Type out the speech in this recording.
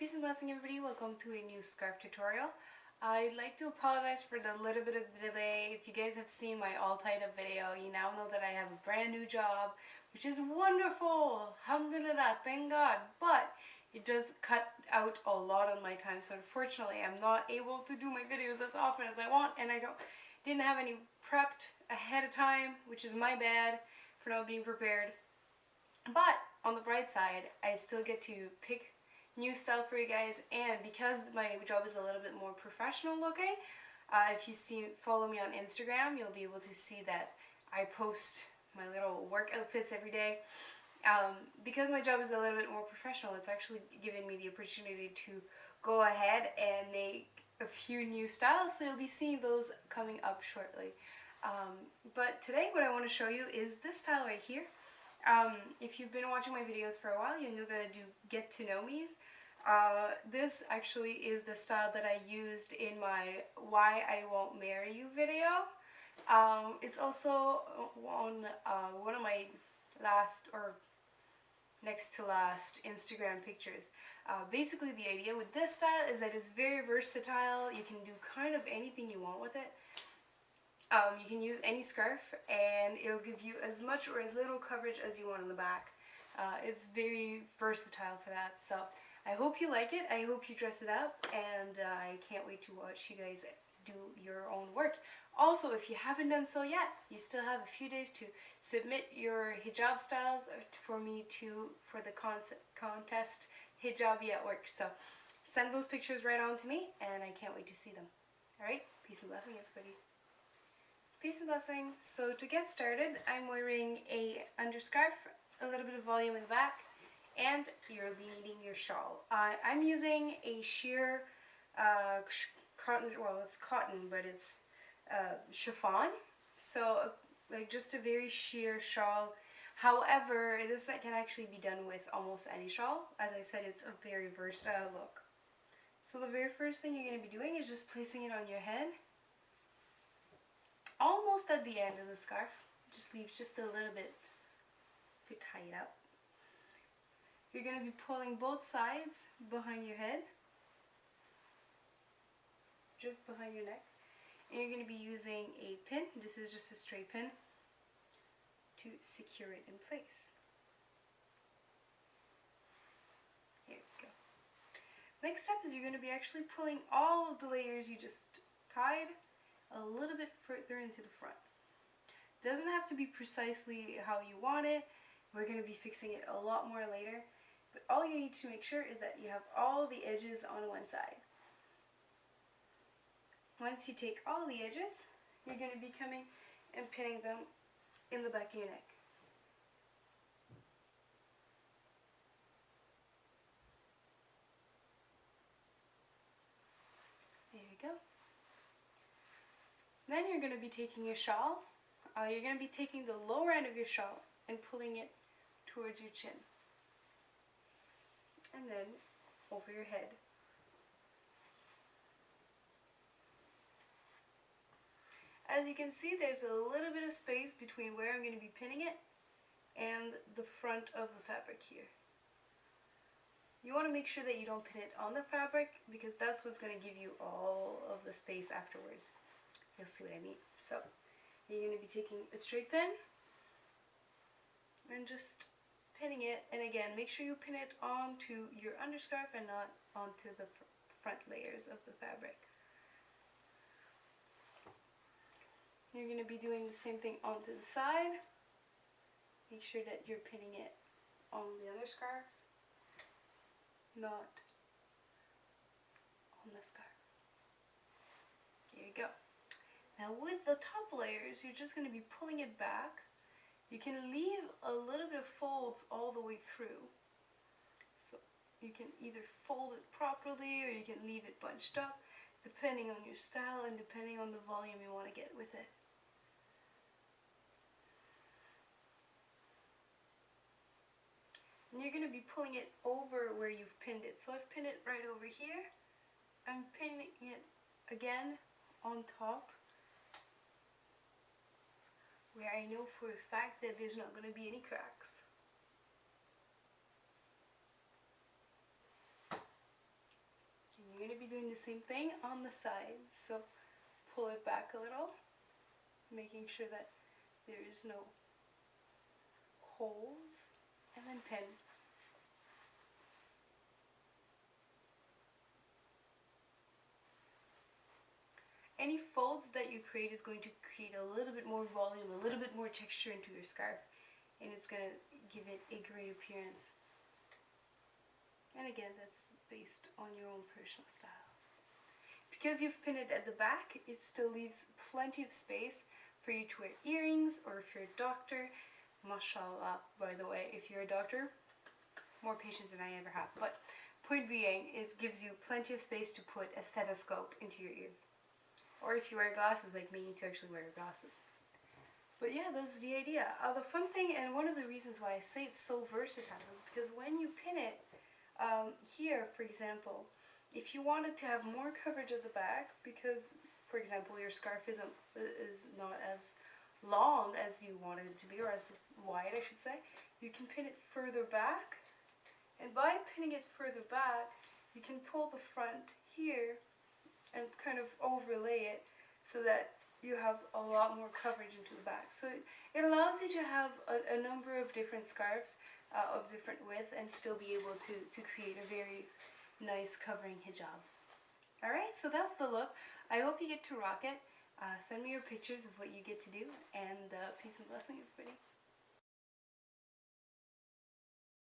Peace and blessing, everybody. Welcome to a new scarf tutorial. I'd like to apologize for the little bit of delay. If you guys have seen my all tied up video, you now know that I have a brand new job, which is wonderful. Alhamdulillah, thank God. But it does cut out a lot of my time, so unfortunately I'm not able to do my videos as often as I want, and didn't have any prepped ahead of time, which is my bad for not being prepared. But on the bright side, I still get to pick new style for you guys, and because my job is a little bit more professional looking, if you follow me on Instagram, you'll be able to see that I post my little work outfits every day. Because my job is a little bit more professional, it's actually given me the opportunity to go ahead and make a few new styles, so you'll be seeing those coming up shortly. But today what I want to show you is this style right here. If you've been watching my videos for a while, you know that I do get to know me's. This actually is the style that I used in my Why I Won't Marry You video. It's also on one of my last or next to last Instagram pictures. Basically the idea with this style is that it's very versatile. You can do kind of anything you want with it. You can use any scarf and it'll give you as much or as little coverage as you want on the back. It's very versatile for that, so I hope you like it. I hope you dress it up, and I can't wait to watch you guys do your own work. Also, if you haven't done so yet, you still have a few days to submit your hijab styles for the contest Hijabi at Work. So send those pictures right on to me, and I can't wait to see them. Alright, peace and blessing, everybody. Peace and blessing. So to get started, I'm wearing a underscarf, a little bit of volume in the back, and you're needing your shawl. I'm using a sheer cotton, well it's cotton, but it's chiffon, so like just a very sheer shawl. However, this can actually be done with almost any shawl. As I said, it's a very versatile look. So the very first thing you're going to be doing is just placing it on your head. Almost at the end of the scarf, just leaves just a little bit to tie it up. You're going to be pulling both sides behind your head, just behind your neck, and you're going to be using a pin. This is just a straight pin to secure it in place. Here we go. Next step is you're going to be actually pulling all of the layers you just tied a little bit further into the front. Doesn't have to be precisely how you want it. We're going to be fixing it a lot more later, but all you need to make sure is that you have all the edges on one side. Once you take all the edges, you're going to be coming and pinning them in the back of your neck. There you go. Then you're going to be taking your shawl. You're going to be taking the lower end of your shawl and pulling it towards your chin. And then over your head. As you can see, there's a little bit of space between where I'm going to be pinning it and the front of the fabric here. You want to make sure that you don't pin it on the fabric, because that's what's going to give you all of the space afterwards. You'll see what I mean. So you're going to be taking a straight pin and just pinning it, and again, make sure you pin it onto your underscarf and not onto the front layers of the fabric. You're going to be doing the same thing onto the side. Make sure that you're pinning it on the underscarf, not on the scarf. There you go. Now with the top layers, you're just going to be pulling it back. You can leave a little bit of folds all the way through. So you can either fold it properly or you can leave it bunched up, depending on your style and depending on the volume you want to get with it. And you're going to be pulling it over where you've pinned it. So I've pinned it right over here. I'm pinning it again on top, where I know for a fact that there's not going to be any cracks. doing the same thing on the sides. So pull it back a little, making sure that there is no holes, and then pin. Any folds that you create is going to create a little bit more volume, a little bit more texture into your scarf, and it's going to give it a great appearance. And again, that's based on your own personal style. Because you've pinned it at the back, it still leaves plenty of space for you to wear earrings, or if you're a doctor, mashallah, by the way, if you're a doctor, more patience than I ever have. But point being is gives you plenty of space to put a stethoscope into your ears. Or if you wear glasses like me, to actually wear glasses. But yeah, that's the idea. The fun thing, and one of the reasons why I say it's so versatile, is because when you pin it, here, for example, if you wanted to have more coverage at the back, because, for example, your scarf is not as long as you wanted it to be, or as wide, I should say, you can pin it further back. And by pinning it further back, you can pull the front here and kind of overlay it so that you have a lot more coverage into the back. So it allows you to have a number of different scarves of different width and still be able to create a very nice covering hijab. Alright, so that's the look. I hope you get to rock it. Send me your pictures of what you get to do, and peace and blessing, everybody.